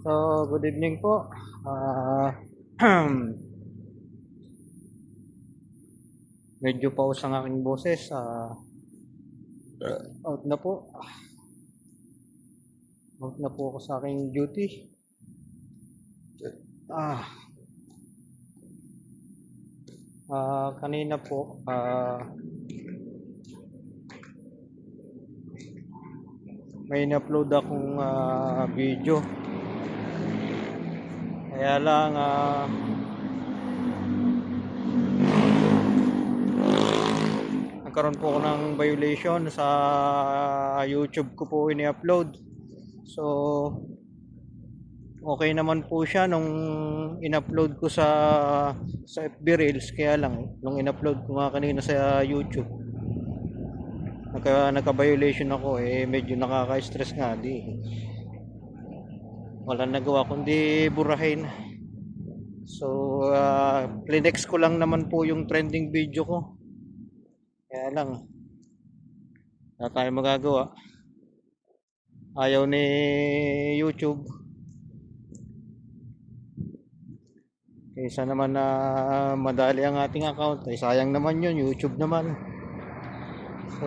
So, good evening po. Medyo paus ang aking boses. Out na po. Out na po ako sa aking duty. Ah, kanina po, may in-upload akong video. Kaya lang, nagkaroon po ako ng violation sa YouTube ko po ini-upload. So, okay naman po siya nung in-upload ko sa FB Reels. Kaya lang, nung in-upload ko nga kanina sa YouTube, nagka-violation ako. Medyo nakaka-stress nga. Walang nagawa kundi burahin. So, plinex ko lang naman po yung trending video ko. Kaya lang, wala tayong magagawa. Ayaw ni YouTube. Kaysa naman na madali ang ating account, ay sayang naman yun, YouTube naman. So,